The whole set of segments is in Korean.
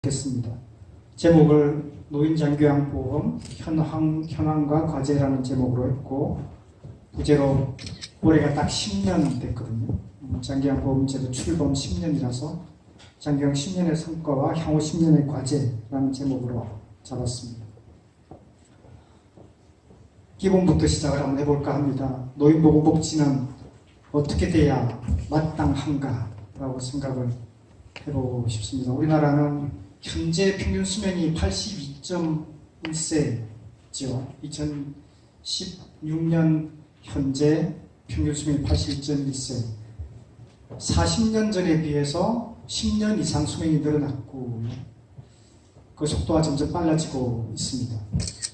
겠습니다. 제목을 노인장교양보험 현황과 과제라는 제목으로 했고, 부제로 올해가 딱 10년 됐거든요. 장교양보험제도 출범 10년이라서 장교양 10년의 성과와 향후 10년의 과제라는 제목으로 잡았습니다. 기본부터 시작을 한번 해볼까 합니다. 노인보건복지는 어떻게 돼야 마땅한가라고 생각을 해보고 싶습니다. 우리나라는 현재 평균 수명이 82.1세죠. 2016년 현재 평균 수명이 82.1세. 40년 전에 비해서 10년 이상 수명이 늘어났고, 그 속도가 점점 빨라지고 있습니다.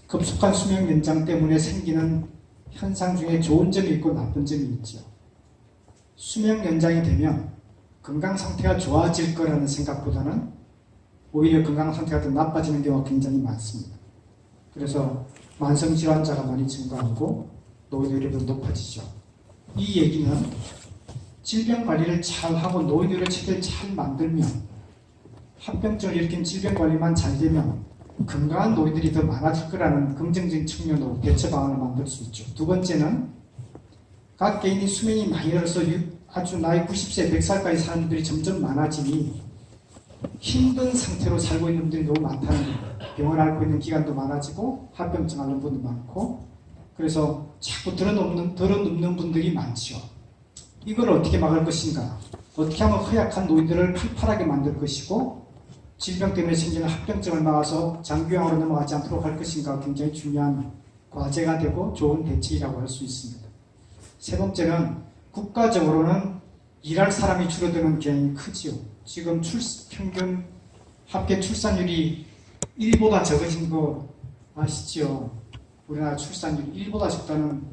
급속한 수명 연장 때문에 생기는 현상 중에 좋은 점이 있고 나쁜 점이 있죠. 수명 연장이 되면 건강 상태가 좋아질 거라는 생각보다는 오히려 건강 상태가 더 나빠지는 경우가 굉장히 많습니다. 그래서 만성질환자가 많이 증가하고 노인의료도 높아지죠. 이 얘기는 질병관리를 잘하고 노인의료 체계를 잘 만들면, 합병증을 일으킨 질병관리만 잘 되면 건강한 노인들이 더 많아질 거라는 긍정적인 측면으로 대처 방안을 만들 수 있죠. 두 번째는 각 개인이 수명이 많이 늘어서 아주 나이 90세, 100살까지 사는 분들이 점점 많아지니 힘든 상태로 살고 있는 분들이 너무 많다는 거예요. 병을 앓고 있는 기간도 많아지고 합병증 앓는 분도 많고, 그래서 자꾸 들어눕는 분들이 많죠. 이걸 어떻게 막을 것인가? 어떻게 하면 허약한 노인들을 활발하게 만들 것이고 질병 때문에 생기는 합병증을 막아서 장기요양으로 넘어가지 않도록 할 것인가 굉장히 중요한 과제가 되고 좋은 대책이라고 할 수 있습니다. 세 번째는 국가적으로는 일할 사람이 줄어드는 경향이 크지요. 지금 평균 합계 출산율이 1보다 적어진 거 아시죠? 우리나라 출산율이 1보다 적다는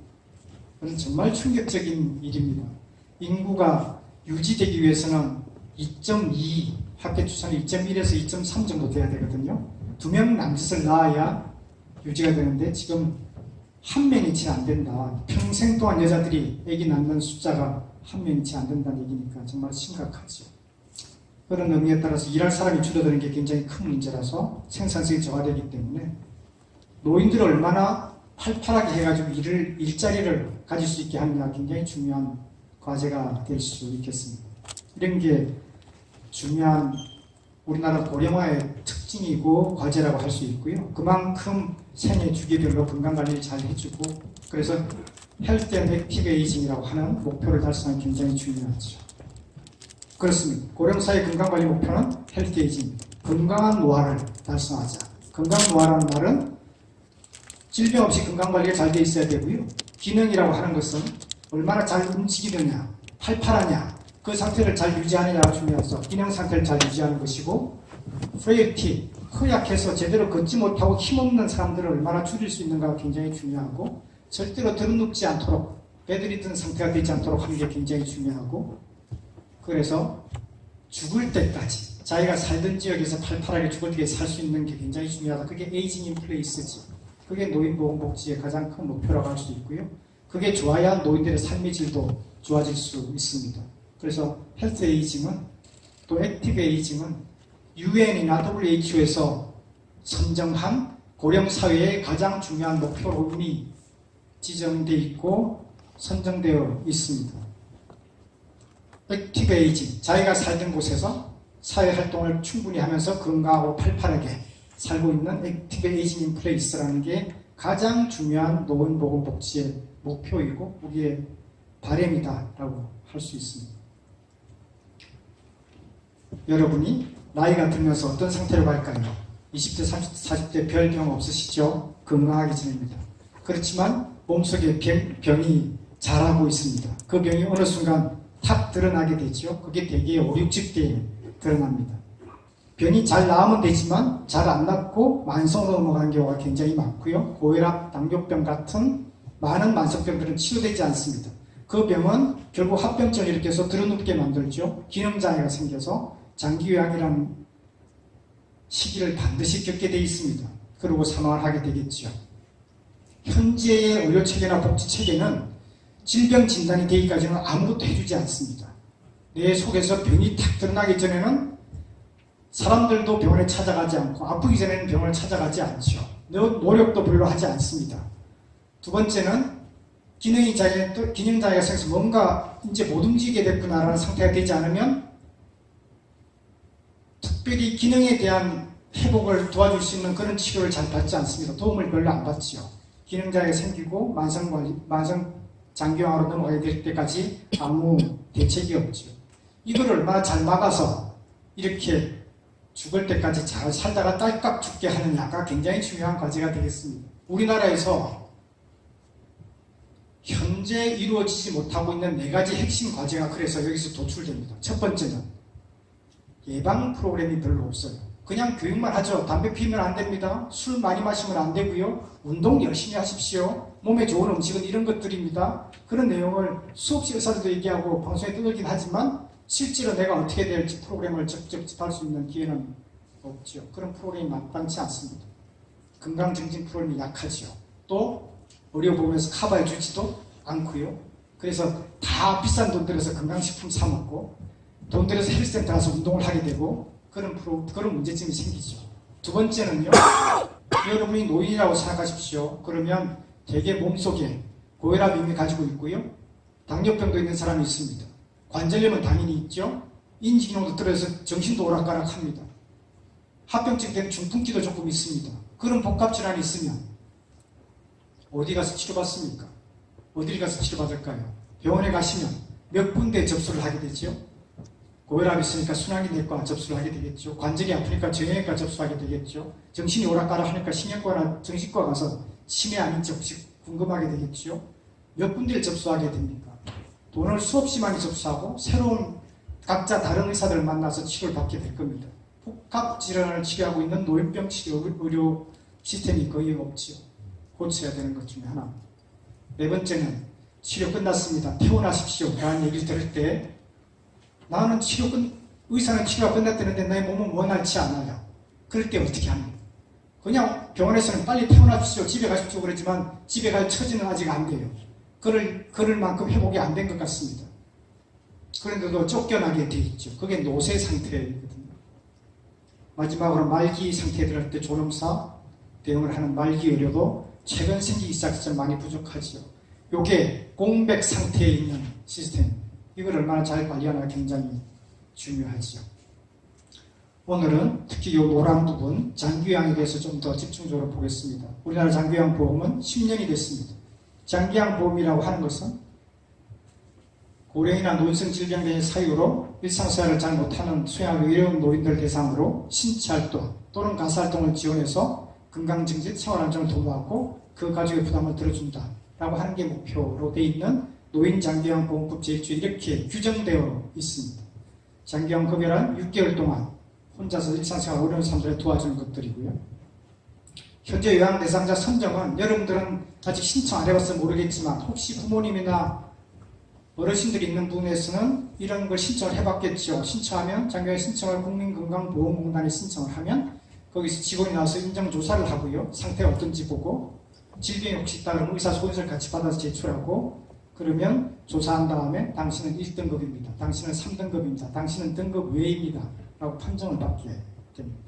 것은 정말 충격적인 일입니다. 인구가 유지되기 위해서는 2.2, 합계 출산이 2.1에서 2.3 정도 돼야 되거든요. 2명 남짓을 낳아야 유지가 되는데 지금 한 명이 채 안 된다. 평생 동안 여자들이 아기 낳는 숫자가 한 명이 채 안 된다는 얘기니까 정말 심각하죠. 그런 의미에 따라서 일할 사람이 줄어드는 게 굉장히 큰 문제라서 생산성이 저하되기 때문에 노인들을 얼마나 활발하게 해가지고 일자리를 가질 수 있게 하느냐 굉장히 중요한 과제가 될 수 있겠습니다. 이런 게 중요한 우리나라 고령화의 특징이고 과제라고 할 수 있고요. 그만큼 생애 주기별로 건강관리를 잘 해주고, 그래서 헬스 앤 액티브 에이징이라고 하는 목표를 달성하는 게 굉장히 중요하죠. 그렇습니다. 고령사의 건강관리 목표는 헬스 에이징입니다. 건강한 노화를 달성하자. 건강한 노화라는 말은 질병 없이 건강관리가 잘 돼 있어야 되고요. 기능이라고 하는 것은 얼마나 잘 움직이느냐, 활발하냐, 그 상태를 잘 유지하느냐가 중요해서 기능 상태를 잘 유지하는 것이고, 프레일티, 허약해서 제대로 걷지 못하고 힘없는 사람들을 얼마나 줄일 수 있는가가 굉장히 중요하고, 절대로 들어눕지 않도록 베드리든 상태가 되지 않도록 하는 게 굉장히 중요하고, 그래서 죽을 때까지 자기가 살던 지역에서 팔팔하게 죽을 때까지 살 수 있는 게 굉장히 중요하다. 그게 에이징 인 플레이스지. 그게 노인보건복지의 가장 큰 목표라고 할 수 있고요. 그게 좋아야 노인들의 삶의 질도 좋아질 수 있습니다. 그래서 헬스 에이징은, 또 액티브 에이징은 UN이나 WHO에서 선정한 고령사회의 가장 중요한 목표로 이미 지정되어 있고 선정되어 있습니다. 액티브 에이징, 자기가 살던 곳에서 사회활동을 충분히 하면서 건강하고 팔팔하게 살고 있는 액티브 에이징 인 플레이스라는 게 가장 중요한 노인보건복지의 목표이고 우리의 바람이다라고 할 수 있습니다. 여러분이 나이가 들면서 어떤 상태로 갈까요? 20대, 30대, 40대 별 병 없으시죠? 건강하게 지냅니다. 그렇지만 몸속에 병이 자라고 있습니다. 그 병이 어느 순간 탁 드러나게 되죠. 그게 대개 5, 60대에 드러납니다. 병이 잘 나으면 되지만 잘 안 낫고 만성으로 넘어가는 경우가 굉장히 많고요. 고혈압, 당뇨병 같은 많은 만성병들은 치료되지 않습니다. 그 병은 결국 합병증을 일으켜서 들어눕게 만들죠. 기능장애가 생겨서 장기요양이라는 시기를 반드시 겪게 되어 있습니다. 그리고 사망을 하게 되겠죠. 현재의 의료체계나 복지체계는 질병 진단이 되기까지는 아무것도 해주지 않습니다. 내 속에서 병이 탁 드러나기 전에는 사람들도 병원에 찾아가지 않고 아프기 전에는 병원을 찾아가지 않죠. 노력도 별로 하지 않습니다. 두 번째는 기능장애가 생겨서 뭔가 이제 못 움직이게 됐구나라는 상태가 되지 않으면 특별히 기능에 대한 회복을 도와줄 수 있는 그런 치료를 잘 받지 않습니다. 도움을 별로 안 받죠. 기능장애가 생기고 만성장기화로 넘어가게 될 때까지 아무 대책이 없죠. 이걸 얼마나 잘 막아서 이렇게 죽을 때까지 잘 살다가 딸깍 죽게 하느냐가 굉장히 중요한 과제가 되겠습니다. 우리나라에서 현재 이루어지지 못하고 있는 4가지 핵심 과제가 그래서 여기서 도출됩니다. 첫 번째는 예방 프로그램이 별로 없어요. 그냥 교육만 하죠. 담배 피우면 안 됩니다. 술 많이 마시면 안 되고요. 운동 열심히 하십시오. 몸에 좋은 음식은 이런 것들입니다. 그런 내용을 수없이 의사들도 얘기하고 방송에 떠들긴 하지만 실제로 내가 어떻게 될지 프로그램을 직접 접할 수 있는 기회는 없죠. 그런 프로그램이 마땅치 않습니다. 건강증진 프로그램이 약하죠. 또 의료보험에서 커버해 주지도 않고요. 그래서 다 비싼 돈 들여서 건강식품 사 먹고 돈 들여서 헬스센터 가서 운동을 하게 되고 그런 문제점이 생기죠. 두 번째는요. 여러분이 노인이라고 생각하십시오. 그러면 대개 몸속에 고혈압 이미 가지고 있고요. 당뇨병도 있는 사람이 있습니다. 관절염은 당연히 있죠. 인지기능도 떨어져서 정신도 오락가락합니다. 합병증 된 중풍기도 조금 있습니다. 그런 복합질환이 있으면 어디 가서 치료받습니까? 어디 가서 치료받을까요? 병원에 가시면 몇 군데 접수를 하게 되죠. 고혈압이 있으니까 순환기내과 접수를 하게 되겠죠. 관절이 아프니까 정형외과 접수하게 되겠죠. 정신이 오락가락하니까 신경과나 정신과 가서 치매 아닌지 혹시 궁금하게 되겠죠. 몇 군데를 접수하게 됩니까? 돈을 수없이 많이 접수하고 새로운 각자 다른 의사들을 만나서 치료를 받게 될 겁니다. 복합질환을 치료하고 있는 노인병 치료 의료 시스템이 거의 없죠. 고쳐야 되는 것 중에 하나. 네 번째는 치료 끝났습니다. 퇴원하십시오. 라는 얘기를 들을 때 나는 의사는 치료가 끝났다는데 나의 몸은 원활치 않아요. 그럴 때 어떻게 합니까? 그냥 병원에서는 빨리 퇴원하십시오. 집에 가십시오. 그러지만 집에 갈 처지는 아직 안 돼요. 그럴 만큼 회복이 안 된 것 같습니다. 그런데도 쫓겨나게 돼 있죠. 그게 노쇠 상태거든요. 마지막으로 말기 상태에 들어갈 때 존엄사 대응을 하는 말기 의료도 최근 생기기 시작해서 많이 부족하죠. 이게 공백 상태에 있는 시스템, 이걸 얼마나 잘 관리하느가 굉장히 중요하죠. 오늘은 특히 이 노란 부분 장기요양에 대해서 좀 더 집중적으로 보겠습니다. 우리나라 장기요양 보험은 10년이 됐습니다. 장기요양 보험이라고 하는 것은 고령이나 노인성 질병 등의 사유로 일상생활을 잘 못하는 소양하기 어려운 노인들 대상으로 신체활동 또는 가사활동을 지원해서 건강증진, 생활안정을 도모하고 그 가족의 부담을 들어준다라고 하는 게 목표로 되어 있는 노인장기요양보험법 제1조에 이렇게 규정되어 있습니다. 장기요양급여란 6개월 동안 혼자서 일상생활 어려운 사람들을 도와주는 것들이고요. 현재 요양 대상자 선정은 여러분들은 아직 신청 안 해봐서 모르겠지만 혹시 부모님이나 어르신들이 있는 부분에서는 이런 걸 신청을 해봤겠죠. 신청하면 장기요양 신청을 국민건강보험공단에 신청을 하면 거기서 직원이 나와서 인정조사를 하고요. 상태가 어떤지 보고 질병이 혹시 있다면 의사 소견서를 같이 받아서 제출하고 그러면 조사한 다음에 당신은 1등급입니다. 당신은 3등급입니다. 당신은 등급 외입니다. 라고 판정을 받게 됩니다.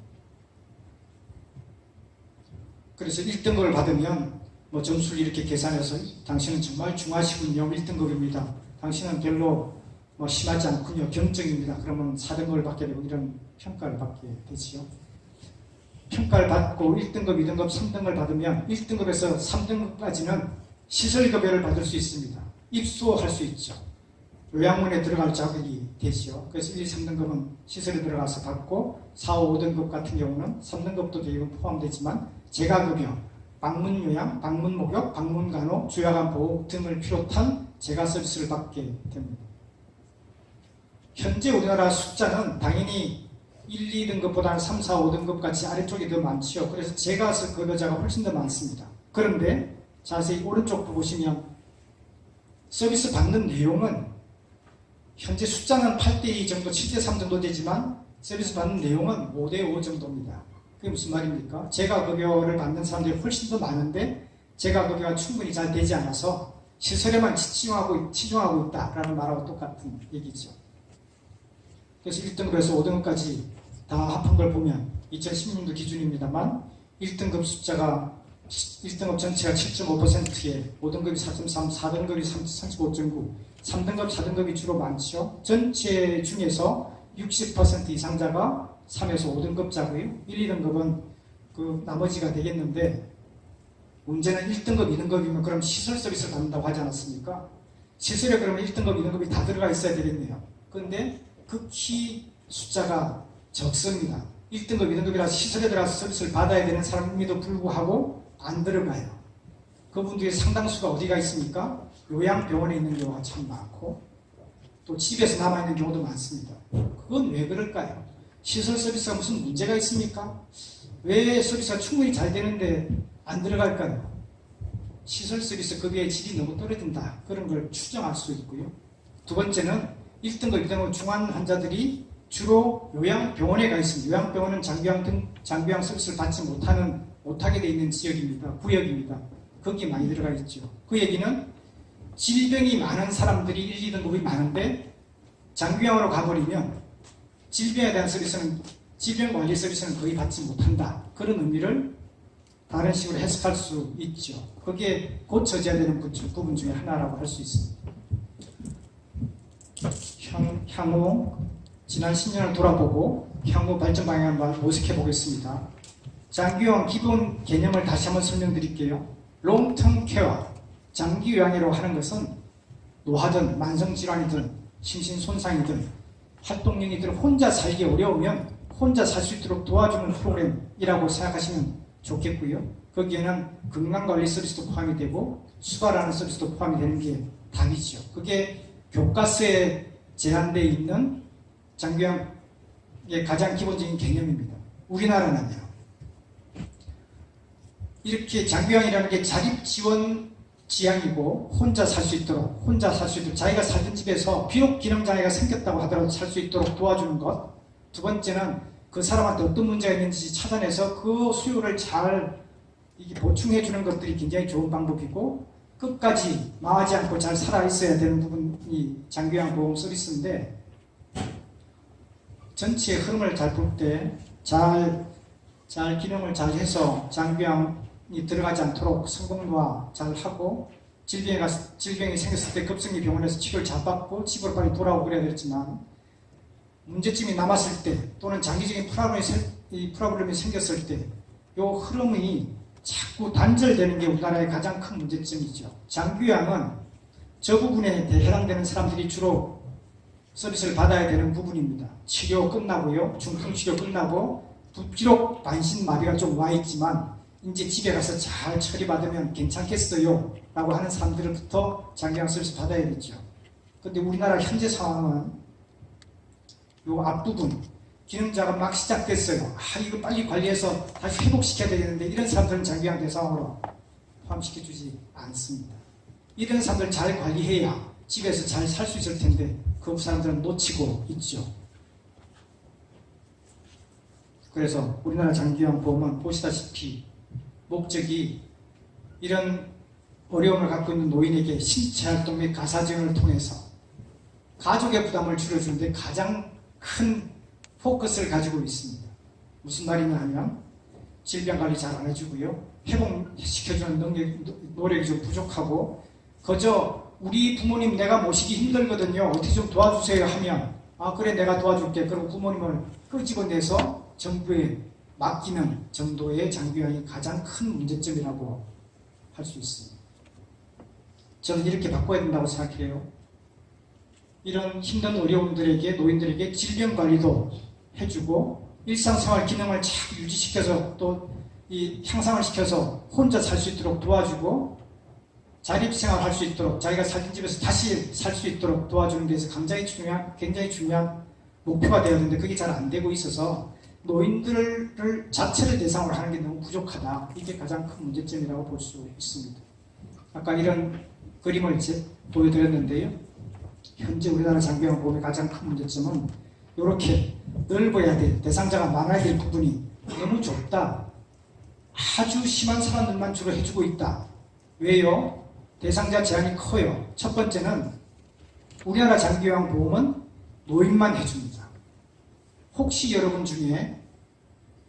그래서 1등급을 받으면 뭐 점수를 이렇게 계산해서 당신은 정말 중하시군요. 1등급입니다. 당신은 별로 뭐 심하지 않군요. 경증입니다. 그러면 4등급을 받게 되고 이런 평가를 받게 되지요. 평가를 받고 1등급, 2등급, 3등급을 받으면 1등급에서 3등급까지는 시설급여를 받을 수 있습니다. 입소할 수 있죠. 요양원에 들어갈 자격이 되죠. 그래서 1, 2, 3등급은 시설에 들어가서 받고 4, 5, 5등급 같은 경우는 3등급도 대부분 포함되지만 재가급여, 방문요양, 방문목욕, 방문간호, 주야간 보호 등을 비롯한 재가 서비스를 받게 됩니다. 현재 우리나라 숫자는 당연히 1, 2등급보다는 3, 4, 5등급 같이 아래쪽이 더 많지요. 그래서 재가 급여자가 훨씬 더 많습니다. 그런데 자세히 오른쪽 보시면 서비스 받는 내용은 현재 숫자는 8대2 정도, 7대3 정도 되지만 서비스 받는 내용은 5대5 정도입니다. 그게 무슨 말입니까? 재가급여를 받는 사람들이 훨씬 더 많은데 재가급여가 충분히 잘 되지 않아서 시설에만 치중하고 있다라는 말하고 똑같은 얘기죠. 그래서 1등급에서 5등급까지 다 합한 걸 보면 2016년도 기준입니다만 1등급 숫자가 1등급 전체가 7.5%에 5등급이 4.3, 4등급이 35.9, 3등급, 4등급이 주로 많죠. 전체 중에서 60% 이상자가 3에서 5등급자고요. 1, 2등급은 그 나머지가 되겠는데 문제는 1등급, 2등급이면 그럼 시설 서비스를 받는다고 하지 않았습니까? 시설에 그러면 1등급, 2등급이 다 들어가 있어야 되겠네요. 그런데 극히 숫자가 적습니다. 1등급, 2등급이라 시설에 들어가서 서비스를 받아야 되는 사람임에도 불구하고 안 들어가요. 그분들이 상당수가 어디가 있습니까? 요양병원에 있는 경우가 참 많고 또 집에서 남아있는 경우도 많습니다. 그건 왜 그럴까요? 시설 서비스가 무슨 문제가 있습니까? 왜 서비스가 충분히 잘 되는데 안 들어갈까요? 시설 서비스 급여의 질이 너무 떨어진다. 그런 걸 추정할 수 있고요. 두 번째는 1등급, 2등급 중환 환자들이 주로 요양병원에 가 있습니다. 요양병원은 장기요양 서비스를 받지 못하게 돼 있는 지역입니다. 구역입니다. 거기에 많이 들어가 있죠. 그 얘기는 질병이 많은 사람들이 1, 2등급이 많은데 장기요양으로 가버리면 질병에 대한 서비스는 질병관리 서비스는 거의 받지 못한다. 그런 의미를 다른 식으로 해석할 수 있죠. 그게 고쳐져야 되는 부분 중에 하나라고 할 수 있습니다. 향후 지난 10년을 돌아보고 향후 발전 방향을 한번 모색해 보겠습니다. 장기요양 기본 개념을 다시 한번 설명드릴게요. 롱텀 케어, 장기요양이라고 하는 것은 노화든 만성질환이든 심신손상이든 활동력이든 혼자 살기 어려우면 혼자 살 수 있도록 도와주는 프로그램이라고 생각하시면 좋겠고요. 거기에는 건강관리 서비스도 포함이 되고 수발하는 서비스도 포함이 되는 게 답이죠. 그게 교과서에 제한되어 있는 장기요양의 가장 기본적인 개념입니다. 우리나라는요. 이렇게 장기요양이라는 게 자립지원 지향이고 혼자 살 수 있도록 자기가 살던 집에서 비록 기능장애가 생겼다고 하더라도 살 수 있도록 도와주는 것. 두 번째는 그 사람한테 어떤 문제가 있는지 찾아내서 그 수요를 잘 보충해 주는 것들이 굉장히 좋은 방법이고 끝까지 망하지 않고 잘 살아 있어야 되는 부분이 장기요양 보험 서비스인데 전체의 흐름을 잘 볼 때 잘 기능을 잘 해서 장기요양이 들어가지 않도록 성공화 잘 하고 질병이 생겼을 때 급성기 병원에서 치료를 잘 받고 집으로 빨리 돌아오고 그래야 되지만 문제점이 남았을 때 또는 장기적인 프로블럼이 생겼을 때 이 흐름이 자꾸 단절되는 게 우리나라의 가장 큰 문제점이죠. 장기요양은 저 부분에 해당되는 사람들이 주로 서비스를 받아야 되는 부분입니다. 치료 끝나고요. 중풍치료 끝나고 비록 반신마비가 좀 와 있지만 이제 집에 가서 잘 처리받으면 괜찮겠어요 라고 하는 사람들부터 장기요양 서비스 받아야겠죠. 그런데 우리나라 현재 상황은 요 앞부분 기능자가 막 시작됐어요. 이거 빨리 관리해서 다시 회복시켜야 되겠는데 이런 사람들은 장기요양 대상으로 포함시켜주지 않습니다. 이런 사람들 잘 관리해야 집에서 잘 살 수 있을 텐데 그 사람들은 놓치고 있죠. 그래서 우리나라 장기요양 보험은 보시다시피 목적이 이런 어려움을 갖고 있는 노인에게 신체활동 및 가사지원을 통해서 가족의 부담을 줄여주는데 가장 큰 포커스를 가지고 있습니다. 무슨 말이냐 하면 질병관리 잘 안 해주고요. 회복시켜주는 노력이 좀 부족하고 그저 우리 부모님 내가 모시기 힘들거든요. 어떻게 좀 도와주세요 하면 그래 내가 도와줄게. 그리고 부모님을 끄집어내서 정부에 맡기는 정도의 장기요양이 가장 큰 문제점이라고 할 수 있습니다. 저는 이렇게 바꿔야 된다고 생각해요. 이런 힘든 어려움들에게 노인들에게 질병관리도 해주고 일상생활 기능을 잘 유지시켜서 또 향상을 시켜서 혼자 살 수 있도록 도와주고 자립생활 할 수 있도록 자기가 살던 집에서 다시 살 수 있도록 도와주는 데서 굉장히 중요한 목표가 되어야 되는데 그게 잘 안 되고 있어서 노인들을 자체를 대상으로 하는 게 너무 부족하다. 이게 가장 큰 문제점이라고 볼 수 있습니다. 아까 이런 그림을 보여드렸는데요. 현재 우리나라 장기요양 보험의 가장 큰 문제점은 이렇게 넓어야 될, 대상자가 많아야 될 부분이 너무 좁다. 아주 심한 사람들만 주로 해주고 있다. 왜요? 대상자 제한이 커요. 첫 번째는 우리나라 장기요양 보험은 노인만 해줍니다. 혹시 여러분 중에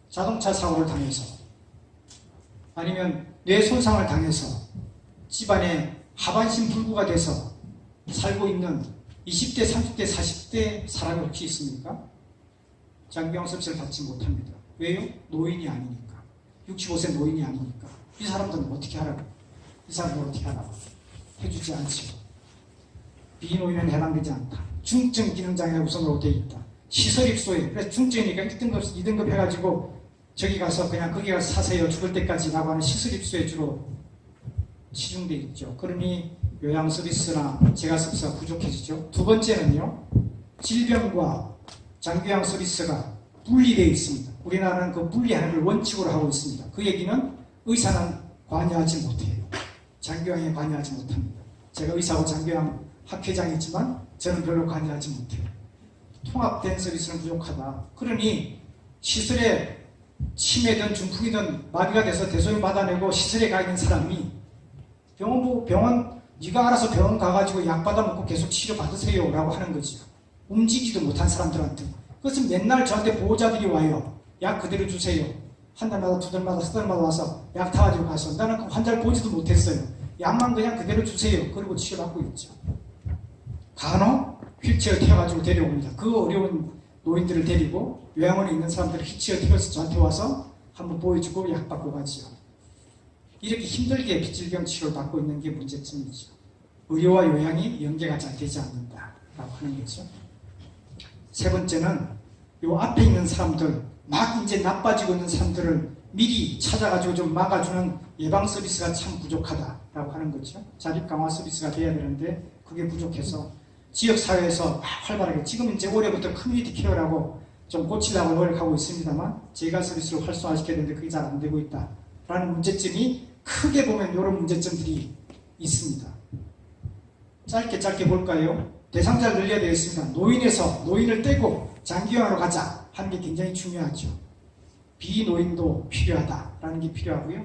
자동차 사고를 당해서 아니면 뇌 손상을 당해서 집안에 하반신 불구가 돼서 살고 있는 20대, 30대, 40대 사람이 혹시 있습니까? 장기영 서비스를 받지 못합니다. 왜요? 노인이 아니니까. 65세 노인이 아니니까. 이 사람들은 어떻게 하라고? 이 사람들은 어떻게 하라고? 해주지 않지요. 비노인은 해당되지 않다. 중증 기능장애 우선으로 되어 있다. 시설 입소에, 그래서 중증이니까 1등급, 2등급 해가지고 저기 가서 그냥 거기 가서 사세요. 죽을 때까지 라고 하는 시설 입소에 주로 치중되어 있죠. 그러니 요양 서비스나 재가 서비스가 부족해지죠. 두 번째는요, 질병과 장기요양 서비스가 분리되어 있습니다. 우리나라는 그 분리하는 걸 원칙으로 하고 있습니다. 그 얘기는 의사는 관여하지 못해요. 장기요양에 관여하지 못합니다. 제가 의사하고 장기요양 학회장이지만 저는 별로 관여하지 못해요. 통합된 서비스는 부족하다. 그러니 시설에 치매든 중풍이든 마비가 돼서 대소변 받아내고 시설에 가 있는 사람이 병원 네가 알아서 병원 가가지고 약 받아 먹고 계속 치료 받으세요 라고 하는 거죠. 움직이지도 못한 사람들한테. 그것은 맨날 저한테 보호자들이 와요. 약 그대로 주세요. 한 달마다, 두 달마다, 세 달마다 와서 약 타가지고 가서 나는 그 환자를 보지도 못했어요. 약만 그냥 그대로 주세요. 그리고 치료받고 있죠. 간혹 휠체어 태워가지고 데려옵니다. 그 어려운 노인들을 데리고 요양원에 있는 사람들을 휠체어 태워서 저한테 와서 한번 보여주고 약 받고 가지요. 이렇게 힘들게 비질병 치료를 받고 있는 게 문제점이죠. 의료와 요양이 연계가 잘 되지 않는다라고 하는 거죠. 세 번째는 요 앞에 있는 사람들, 막 이제 나빠지고 있는 사람들을 미리 찾아가지고 좀 막아주는 예방 서비스가 참 부족하다라고 하는 거죠. 자립 강화 서비스가 돼야 되는데 그게 부족해서 지역사회에서 활발하게 지금 이제 올해부터 커뮤니티 케어라고 좀 고치려고 노력하고 있습니다만 재가 서비스를 활성화시켜야 되는데 그게 잘 안 되고 있다라는 문제점이 크게 보면 이런 문제점들이 있습니다. 짧게 볼까요? 대상자를 늘려야 되겠습니다. 노인을 떼고 장기요양으로 가자 하는 게 굉장히 중요하죠. 비노인도 필요하다라는 게 필요하고요.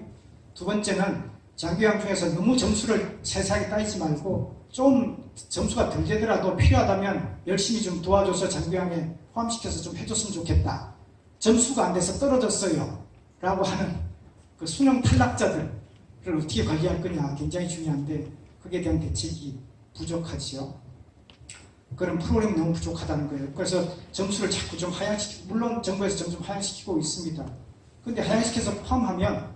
두 번째는 장기요양 중에서 너무 점수를 세세하게 따지지 말고 좀 점수가 덜 되더라도 필요하다면 열심히 좀 도와줘서 장기요양에 포함시켜서 좀 해줬으면 좋겠다. 점수가 안 돼서 떨어졌어요 라고 하는 그 수능 탈락자들을 어떻게 관리할 거냐 굉장히 중요한데 그에 대한 대책이 부족하지요. 그런 프로그램이 너무 부족하다는 거예요. 그래서 점수를 자꾸 좀 하향시키고, 물론 정부에서 점점 하향시키고 있습니다. 근데 하향시켜서 포함하면,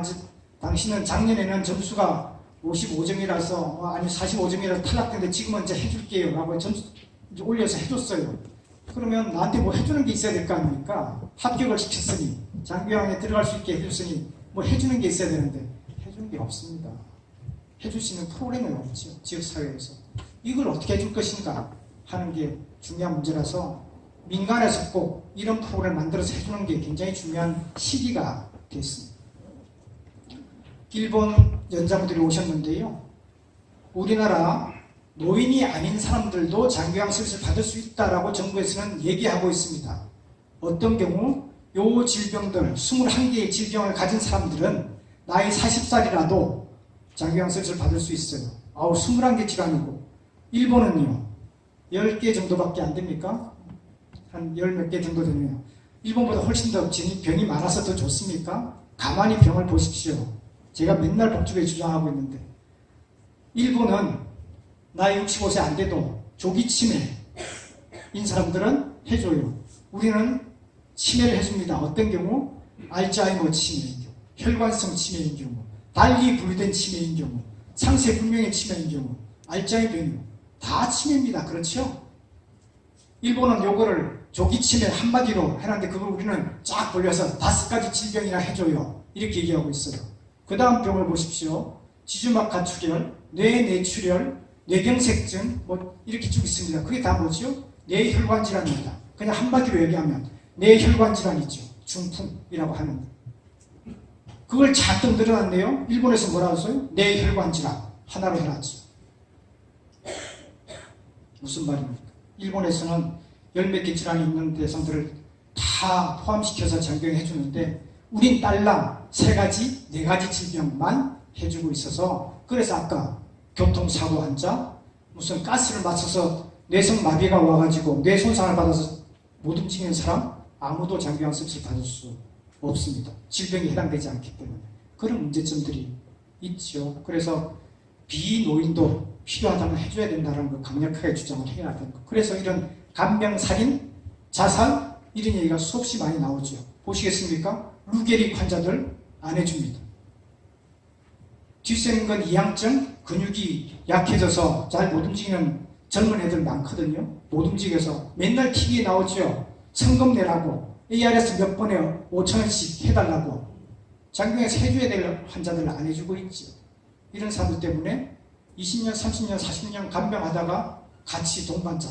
이제 당신은 작년에는 점수가 55점이라서, 아니 45점이라서 탈락됐는데 지금은 이제 해줄게요. 라고 점수 이제 올려서 해줬어요. 그러면 나한테 뭐 해주는 게 있어야 될 거 아닙니까? 합격을 시켰으니, 장기요양에 들어갈 수 있게 해줬으니, 뭐 해주는 게 있어야 되는데, 해주는 게 없습니다. 해줄 수 있는 프로그램이 없죠. 지역사회에서. 이걸 어떻게 해줄 것인가 하는 게 중요한 문제라서 민간에서 꼭 이런 프로그램을 만들어서 해주는 게 굉장히 중요한 시기가 됐습니다. 일본 연장분들이 오셨는데요. 우리나라 노인이 아닌 사람들도 장기요양 서비스를 받을 수 있다라고 정부에서는 얘기하고 있습니다. 어떤 경우 요 질병들, 21개의 질병을 가진 사람들은 나이 40살이라도 장기요양 서비스를 받을 수 있어요. 21개 질환이고 일본은요 10개 정도밖에 안 됩니까? 한 10몇 개 정도 되네요. 일본보다 훨씬 더 병이 많아서 더 좋습니까? 가만히 병을 보십시오. 제가 맨날 복잡하게 주장하고 있는데 일본은 나이 65세 안 돼도 조기 치매인 사람들은 해줘요. 우리는 치매를 해줍니다. 어떤 경우? 알츠하이머 치매인 경우, 혈관성 치매인 경우, 달리 분류된 치매인 경우, 상세불명의 치매인 경우, 알츠하이머 병이요. 다 치매입니다. 그렇죠? 일본은 요거를 조기 치매 한마디로 해놨는데 그걸 우리는 쫙 벌려서 5가지 질병이나 해줘요. 이렇게 얘기하고 있어요. 그 다음 병을 보십시오. 지주막 가출혈, 뇌내출혈, 뇌경색증 뭐 이렇게 쭉 있습니다. 그게 다 뭐죠? 뇌혈관 질환입니다. 그냥 한마디로 얘기하면 뇌혈관 질환이죠. 중풍이라고 하는 그걸 잔뜩 늘어났네요. 일본에서 뭐라고 했어요? 뇌혈관 질환 하나로 해놨죠. 무슨 말입니까? 일본에서는 10몇 개 질환이 있는 대상들을 다 포함시켜서 장기요양 해주는데 우린 딸랑 3가지, 4가지 질병만 해주고 있어서 그래서 아까 교통사고 환자, 무슨 가스를 맞춰서 뇌성마비가 와가지고 뇌 손상을 받아서 못 움직이는 사람 아무도 장기간 서비스 받을 수 없습니다. 질병에 해당되지 않기 때문에. 그런 문제점들이 있죠. 그래서 비노인도 필요하다면 해줘야 된다는 걸 강력하게 주장을 해야 되는 거. 그래서 이런 간병, 살인, 자살 이런 얘기가 수없이 많이 나오죠. 보시겠습니까? 루게릭 환자들 안 해줍니다. 뒷세근건 이양증, 근육이 약해져서 잘 못 움직이는 젊은 애들 많거든요. 못 움직여서 맨날 TV에 나오죠. 성금 내라고 ARS 몇 번에 5,000원씩 해달라고 장기에서 해줘야 될 환자들을 안 해주고 있죠. 이런 사람들 때문에 20년, 30년, 40년 간병하다가 같이 동반자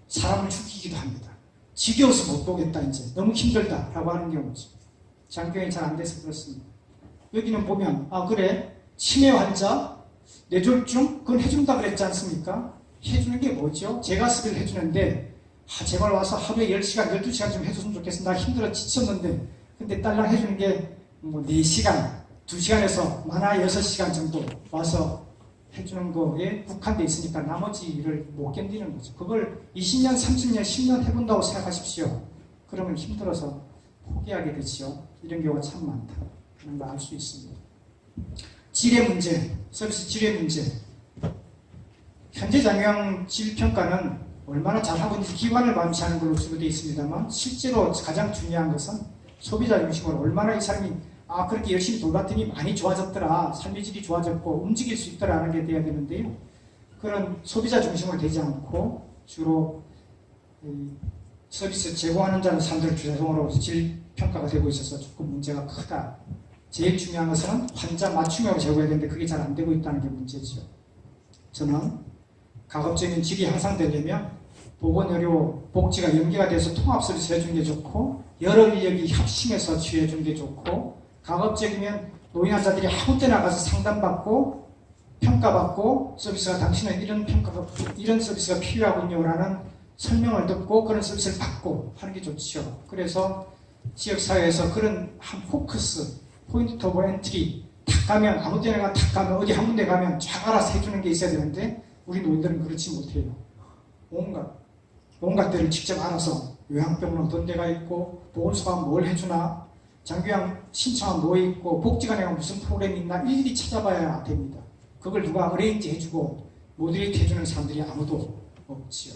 사람을 죽이기도 합니다. 지겨워서 못 보겠다 이제 너무 힘들다라고 하는 경우죠. 장기경이 잘 안 돼서 그렇습니다. 여기는 보면 그래 치매 환자 뇌졸중 그건 해준다 그랬지 않습니까? 해주는 게 뭐죠? 제가스를 해주는데 제발 와서 하루에 10시간, 12시간 좀 해줬으면 좋겠어. 나 힘들어 지쳤는데 근데 딸랑 해주는 게 뭐 4시간, 2시간에서 많아 6시간 정도 와서 해주는 거에 국한돼 있으니까 나머지 일을 못 견디는 거죠. 그걸 20년, 30년, 10년 해본다고 생각하십시오. 그러면 힘들어서 포기하게 되죠. 이런 경우가 참 많다. 그런 거 알 수 있습니다. 질의 문제, 서비스 질의 문제. 현재 장기경 질평가는 얼마나 잘하고 있는지 기관을 감시하는 걸로 주로 되어 있습니다만 실제로 가장 중요한 것은 소비자 중심으로 얼마나 이 사람이 그렇게 열심히 돌봤더니 많이 좋아졌더라, 삶의 질이 좋아졌고 움직일 수 있더라 하는 게 돼야 되는데요. 그런 소비자 중심으로 되지 않고 주로 서비스 제공하는 자는 사람들 주도적으로 질평가가 되고 있어서 조금 문제가 크다. 제일 중요한 것은 환자 맞춤형으로 제공해야 되는데 그게 잘 안 되고 있다는 게 문제죠. 저는 가급적인 질이 향상되려면 보건의료 복지가 연계가 돼서 통합 서비스 해주는 게 좋고 여러 인력이 협심해서 취해주는 게 좋고 가급적이면 노인 환자들이 아무 때나 가서 상담받고 평가받고 서비스가 당신은 이런 서비스가 필요하군요라는 설명을 듣고 그런 서비스를 받고 하는 게 좋죠. 그래서 지역사회에서 그런 한 포커스 포인트 오브 엔트리 탁 가면 아무 때나 탁 가면 어디 한 군데 가면 쫙 알아서 해주는 게 있어야 되는데 우리 노인들은 그렇지 못해요. 온갖 데를 직접 알아서 요양병원 어떤 데가 있고 보건소가 뭘 해주나 장기경 신청은 뭐 있고 복지관에 무슨 프로그램이 있나 일일이 찾아봐야 됩니다. 그걸 누가 어레인지 해주고 모델링 해주는 사람들이 아무도 없지요.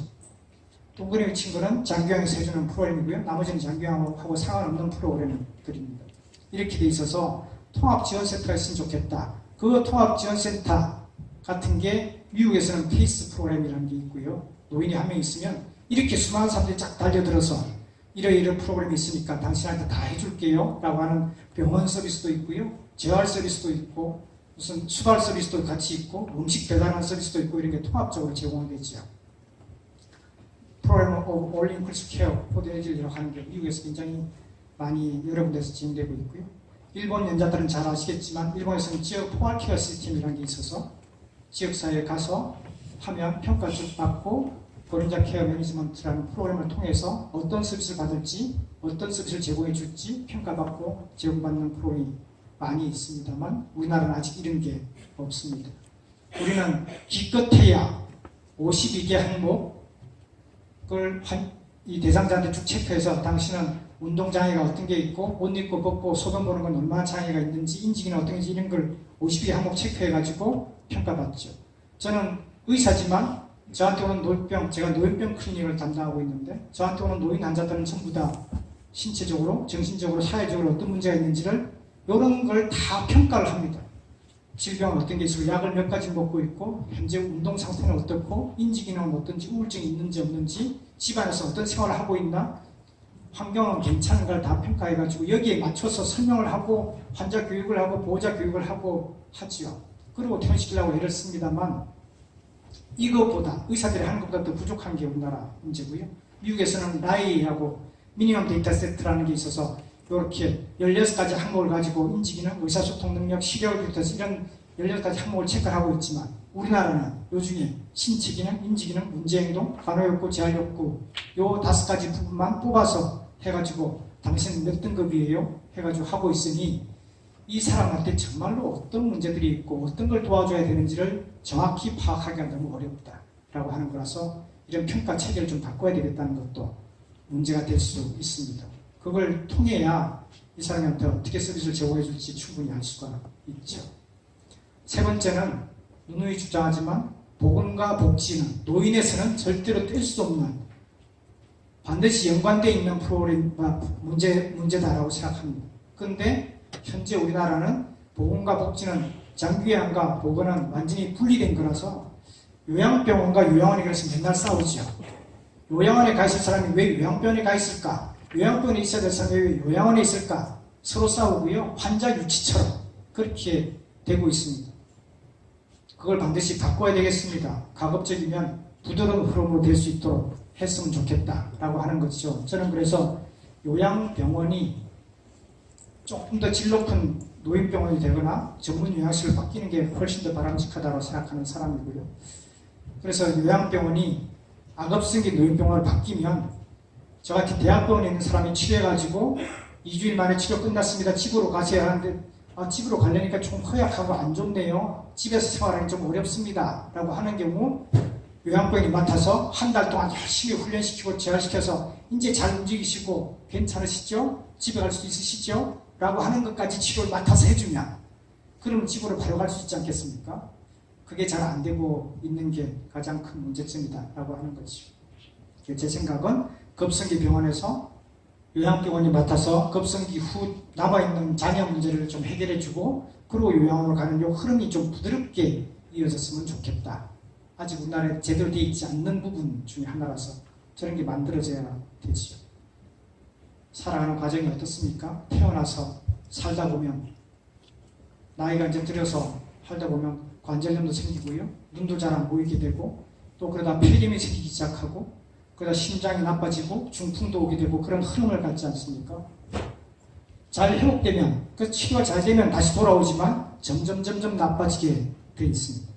동그라미 친 거는 장기경에서 해주는 프로그램이고요. 나머지는 장기경하고 상관없는 프로그램들입니다. 이렇게 돼 있어서 통합지원센터가 있으면 좋겠다. 그 통합지원센터 같은 게 미국에서는 페이스 프로그램이라는 게 있고요. 노인이 한 명 있으면 이렇게 수많은 사람들이 쫙 달려들어서 이런 프로그램이 있으니까 당신한테 다 해줄게요 라고 하는 병원 서비스도 있고요. 재활 서비스도 있고 무슨 수발 서비스도 같이 있고 음식 배달하는 서비스도 있고 이런 게 통합적으로 제공되죠. 프로그램 오브 올 인클루시브 케어 포드 에이지라고 하는 게 미국에서 굉장히 많이 여러 군데서 진행되고 있고요. 일본 연자들은 잘 아시겠지만 일본에서는 지역 포괄 케어 시스템이라는 게 있어서 지역사회에 가서 하면 평가 쭉 받고 보른자 케어 매니지먼트라는 프로그램을 통해서 어떤 서비스를 받을지 어떤 서비스를 제공해 줄지 평가받고 제공받는 프로그램이 많이 있습니다만 우리나라는 아직 이런 게 없습니다. 우리는 기껏해야 52개 항목을 이 대상자한테 쭉 체크해서 당신은 운동장애가 어떤 게 있고 옷 입고 벗고 소변 보는 건 얼마나 장애가 있는지 인지기는 어떤 게 이런 걸 52개 항목 체크해가지고 평가받죠. 저는 의사지만 저한테 오는 노인병, 제가 노인병 클리닉을 담당하고 있는데 저한테 오는 노인 환자들은 전부 다 신체적으로, 정신적으로, 사회적으로 어떤 문제가 있는지를 이런 걸 다 평가를 합니다. 질병은 어떤 게 있고 약을 몇 가지 먹고 있고 현재 운동 상태는 어떻고 인지기능은 어떤지 우울증이 있는지 없는지 집안에서 어떤 생활을 하고 있나 환경은 괜찮은 걸 다 평가해가지고 여기에 맞춰서 설명을 하고 환자 교육을 하고 보호자 교육을 하고 하지요. 그리고 퇴원시키려고 애를 씁니다만 이것보다 의사들이 하는 것보다 더 부족한 게 우리나라 문제고요. 미국에서는 라이하고 미니멈 데이터 세트라는 게 있어서 이렇게 16가지 항목을 가지고 인지기능, 의사소통 능력, 시력을 비롯해서 이런 16가지 항목을 체크를 하고 있지만 우리나라는 요 중에 신체기능, 인지기능, 문제행동, 간호욕구, 재활욕구 요 5가지 부분만 뽑아서 해가지고 당신은 몇 등급이에요? 해가지고 하고 있으니 이 사람한테 정말로 어떤 문제들이 있고 어떤 걸 도와줘야 되는지를 정확히 파악하기가 너무 어렵다라고 하는 거라서 이런 평가 체계를 좀 바꿔야 되겠다는 것도 문제가 될 수 있습니다. 그걸 통해야 이 사람한테 어떻게 서비스를 제공해 줄지 충분히 알 수가 있죠. 세 번째는 누누이 주장하지만 보건과 복지는 노인에서는 절대로 뗄 수 없는 반드시 연관되어 있는 프로그램과 문제다라고 생각합니다. 그런데 현재 우리나라는 보건과 복지는 장기요양과 보건은 완전히 분리된 거라서 요양병원과 요양원에 가서 맨날 싸우죠. 요양원에 가 있을 사람이 왜 요양병원에 가 있을까? 요양병원에 있어야 될 사람이 왜 요양원에 있을까? 서로 싸우고요. 환자 유치처럼 그렇게 되고 있습니다. 그걸 반드시 바꿔야 되겠습니다. 가급적이면 부드러운 흐름으로 될 수 있도록 했으면 좋겠다라고 하는 것이죠. 저는 그래서 요양병원이 조금 더 질 높은 노인병원이 되거나 전문 요양실을 바뀌는 게 훨씬 더 바람직하다고 생각하는 사람이고요. 그래서 요양병원이 악업성기 노인병원을 바뀌면 저같이 대학병원에 있는 사람이 치료해가지고 2주일 만에 치료 끝났습니다. 집으로 가셔야 하는데 집으로 가려니까 좀 허약하고 안 좋네요. 집에서 생활하기 좀 어렵습니다. 라고 하는 경우 요양병원이 맡아서 한 달 동안 열심히 훈련시키고 재활시켜서 이제 잘 움직이시고 괜찮으시죠? 집에 갈 수 있으시죠? 라고 하는 것까지 치료를 맡아서 해주면 그럼 집으로 바로 갈 수 있지 않겠습니까? 그게 잘 안 되고 있는 게 가장 큰 문제점이다 라고 하는 거죠. 제 생각은 급성기 병원에서 요양병원이 맡아서 급성기 후 남아있는 장애 문제를 좀 해결해주고 그리고 요양원으로 가는 요 흐름이 좀 부드럽게 이어졌으면 좋겠다. 아직 우리나라에 제대로 되어 있지 않는 부분 중에 하나라서 저런 게 만들어져야 되지요. 살아가는 과정이 어떻습니까? 태어나서 살다 보면 나이가 이제 들어서 살다 보면 관절염도 생기고요. 눈도 잘 안 보이게 되고 또 그러다 폐렴이 생기기 시작하고 그러다 심장이 나빠지고 중풍도 오게 되고 그런 흐름을 갖지 않습니까? 잘 회복되면 그 치료가 잘 되면 다시 돌아오지만 점점 나빠지게 되어 있습니다.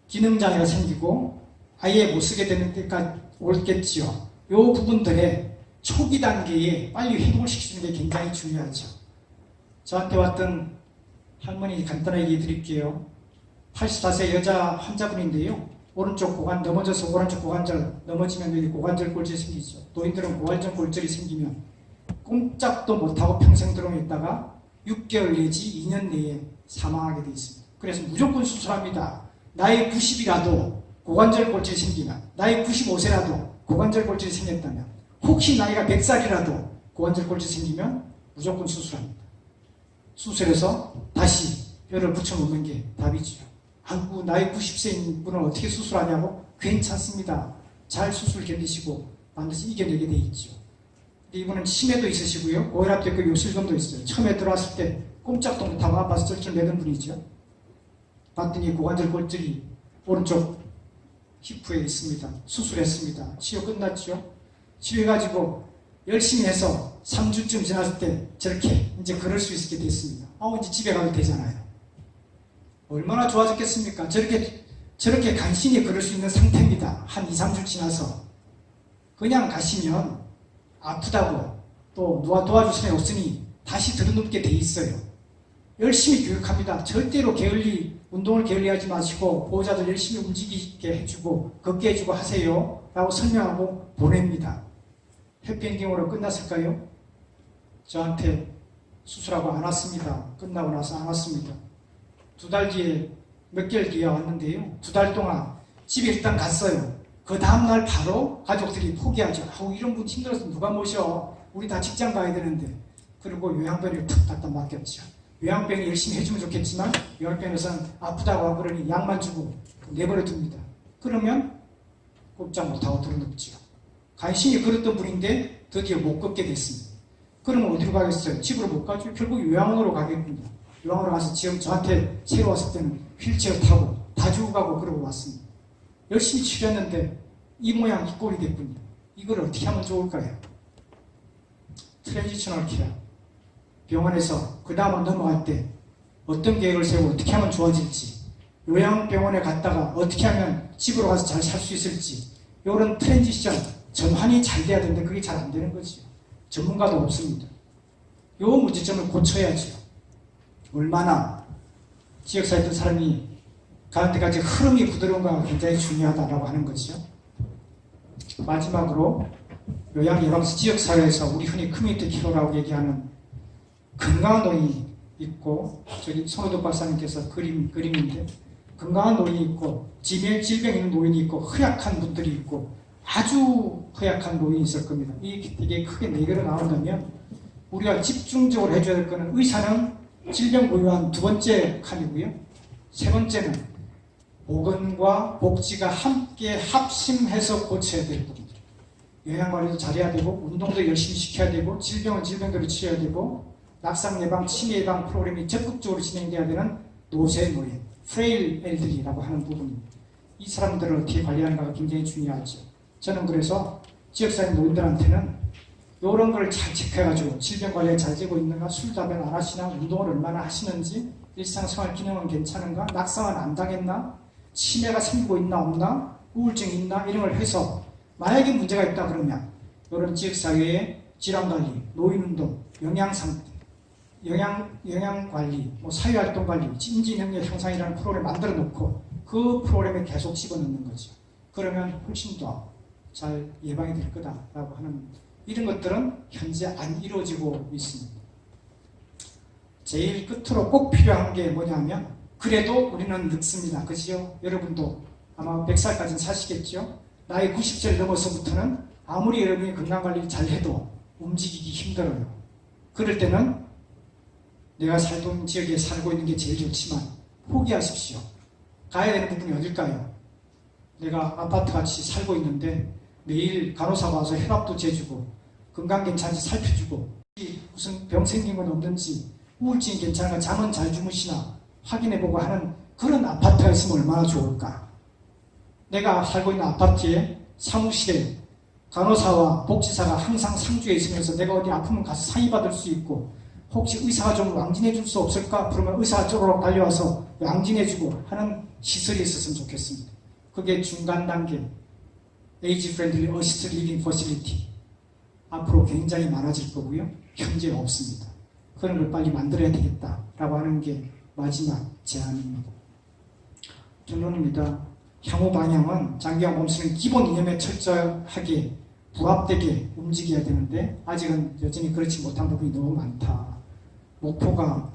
기능장애가 생기고 아예 못 쓰게 되는 때까지 올겠지요. 이 부분들의 초기 단계에 빨리 회복을 시키는 게 굉장히 중요하죠. 저한테 왔던 할머니 간단하게 얘기 드릴게요. 84세 여자 환자분인데요. 오른쪽 고관 넘어져서 오른쪽 고관절 넘어지면 여기 고관절 골절이 생기죠. 노인들은 고관절 골절이 생기면 꼼짝도 못하고 평생 들어오고 있다가 6개월 내지 2년 내에 사망하게 되어 있습니다. 그래서 무조건 수술합니다. 나이 90이라도 고관절 골절이 생기면 나이 95세라도 고관절 골절이 생겼다면 혹시 나이가 100살이라도 고관절 골절이 생기면 무조건 수술합니다. 수술해서 다시 뼈를 붙여놓는 게 답이죠. 아이고 나이 90세인 분은 어떻게 수술하냐고? 괜찮습니다. 잘 수술 견디시고 반드시 이겨내게 돼 있죠. 이분은 치매도 있으시고요. 고혈압도 있고 요실금도 있어요. 처음에 들어왔을 때 꼼짝도 못하고 아파서 쩔쩔매던 분이죠. 봤더니 고관절 골절이 오른쪽 히프에 있습니다. 수술했습니다. 치료 끝났죠. 치료해가지고 열심히 해서 3주쯤 지났을 때 저렇게 이제 걸을 수 있게 됐습니다. 이제 집에 가도 되잖아요. 얼마나 좋아졌겠습니까? 저렇게 간신히 걸을 수 있는 상태입니다. 한 2, 3주 지나서. 그냥 가시면 아프다고 또 누가 도와줄 사람이 없으니 다시 들어눕게 돼 있어요. 열심히 교육합니다. 절대로 운동을 게을리하지 마시고 보호자들 열심히 움직이게 해주고 걷게 해주고 하세요. 라고 설명하고 보냅니다. 해피엔딩으로 끝났을까요? 저한테 수술하고 안 왔습니다. 끝나고 나서 안 왔습니다. 2달 뒤에 몇 개월 뒤에 왔는데요. 2달 동안 집에 일단 갔어요. 그 다음날 바로 가족들이 포기하죠. 이런 분 힘들어서 누가 모셔? 우리 다 직장 가야 되는데. 그리고 요양병원을 탁 갖다 맡겼죠. 요양병이 열심히 해주면 좋겠지만 요양병에서는 아프다고 하고 그러니 약만 주고 내버려 둡니다. 그러면 꼼짝 못하고 들어눕죠. 간신히 걸었던 분인데 드디어 못 걷게 됐습니다. 그러면 어디로 가겠어요? 집으로 못 가죠. 결국 요양원으로 가겠군요. 요양원으로 가서 지금 저한테 새로 왔을 때는 휠체어 타고 다 주고 가고 그러고 왔습니다. 열심히 치료했는데 이 모양 이 꼴이 됐군요. 이걸 어떻게 하면 좋을까요? 트랜지셔널 케어. 병원에서 그 다음으로 넘어갈 때 어떤 계획을 세우고 어떻게 하면 좋아질지, 요양병원에 갔다가 어떻게 하면 집으로 가서 잘 살 수 있을지, 이런 트랜지션 전환이 잘 돼야 되는데 그게 잘 안 되는 거죠. 전문가도 없습니다. 이 문제점을 고쳐야죠. 얼마나 지역사회 있던 사람이 가는 데까지 흐름이 부드러운가가 굉장히 중요하다고 하는 거죠. 마지막으로 요양예방서 지역사회에서 우리 흔히 커뮤니티 키러라고 얘기하는 건강한 노인이 있고, 저기 손호덕 박사님께서 그림인데, 건강한 노인이 있고, 질병 있는 노인이 있고, 허약한 분들이 있고, 아주 허약한 노인이 있을 겁니다. 이게 크게 네 개로 나온다면, 우리가 집중적으로 해줘야 될 것은 의사는 질병 부유한 두 번째 칸이고요. 세 번째는 보건과 복지가 함께 합심해서 고쳐야 될 부분들. 영양관리도 잘해야 되고, 운동도 열심히 시켜야 되고, 질병은 질병대로 치료해야 되고, 낙상 예방, 치매 예방 프로그램이 적극적으로 진행돼야 되는 노쇠 노인, 프레일 엘들이라고 하는 부분입니다. 이 사람들을 어떻게 관리하는가가 굉장히 중요하죠. 저는 그래서 지역사회 노인들한테는 이런 걸 잘 체크해가지고 질병 관리에 잘 되고 있는가, 술, 담배 안 하시나, 운동을 얼마나 하시는지, 일상생활 기능은 괜찮은가, 낙상은 안 당했나, 치매가 생기고 있나 없나, 우울증이 있나 이런 걸 해서 만약에 문제가 있다 그러면 이런 지역사회의 질환관리, 노인운동, 영양관리, 사회활동관리, 인지능력 향상이라는 프로그램 만들어 놓고 그 프로그램에 계속 집어넣는 거죠. 그러면 훨씬 더 잘 예방이 될 거다라고 하는 이런 것들은 현재 안 이루어지고 있습니다. 제일 끝으로 꼭 필요한 게 뭐냐면 그래도 우리는 늙습니다. 그죠? 여러분도 아마 100살까지는 사시겠죠? 나이 90세 넘어서부터는 아무리 여러분이 건강관리를 잘해도 움직이기 힘들어요. 그럴 때는 내가 살던 지역에 살고 있는 게 제일 좋지만 포기하십시오. 가야 되는 부분이 어딜까요? 내가 아파트같이 살고 있는데 매일 간호사가 와서 혈압도 재주고 건강 괜찮은지 살펴주고 무슨 병 생긴 건 없는지 우울증이 괜찮은가 잠은 잘 주무시나 확인해보고 하는 그런 아파트가 있으면 얼마나 좋을까. 내가 살고 있는 아파트에 사무실에 간호사와 복지사가 항상 상주해 있으면서 내가 어디 아프면 가서 상의받을 수 있고 혹시 의사가 좀 왕진해 줄 수 없을까? 그러면 의사가 쪼르륵 달려와서 왕진해주고 하는 시설이 있었으면 좋겠습니다. 그게 중간 단계 에이지 프렌들리 어시스티드 리빙 퍼실리티 앞으로 굉장히 많아질 거고요. 현재 없습니다. 그런 걸 빨리 만들어야 되겠다라고 하는 게 마지막 제안입니다. 결론입니다. 향후 방향은 장기화 몸쓰는 기본 이념에 철저하게 부합되게 움직여야 되는데 아직은 여전히 그렇지 못한 부분이 너무 많다. 목표가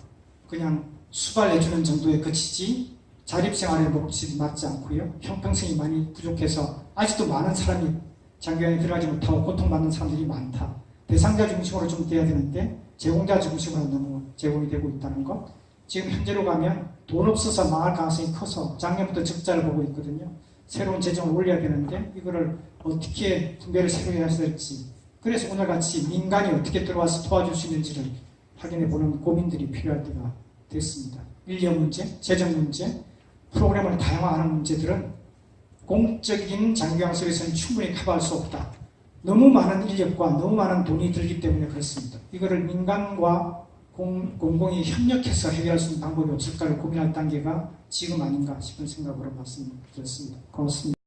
그냥 수발해주는 정도에 그치지 자립생활의 목적이 맞지 않고요. 형평성이 많이 부족해서 아직도 많은 사람이 장기화에 들어가지 못하고 고통받는 사람들이 많다. 대상자 중심으로 좀 돼야 되는데 제공자 중심으로 너무 제공이 되고 있다는 것. 지금 현재로 가면 돈 없어서 망할 가능성이 커서 작년부터 적자를 보고 있거든요. 새로운 재정을 올려야 되는데 이거를 어떻게 분배를 새로 해야 될지 그래서 오늘같이 민간이 어떻게 들어와서 도와줄 수 있는지를 확인해보는 고민들이 필요할 때가 됐습니다. 인력 문제, 재정 문제, 프로그램을 다양화하는 문제들은 공적인 장기화 속에서는 충분히 커버할 수 없다. 너무 많은 인력과 너무 많은 돈이 들기 때문에 그렇습니다. 이거를 민간과 공공이 협력해서 해결할 수 있는 방법이 없을까를 고민할 단계가 지금 아닌가 싶은 생각으로 말씀드렸습니다. 고맙습니다.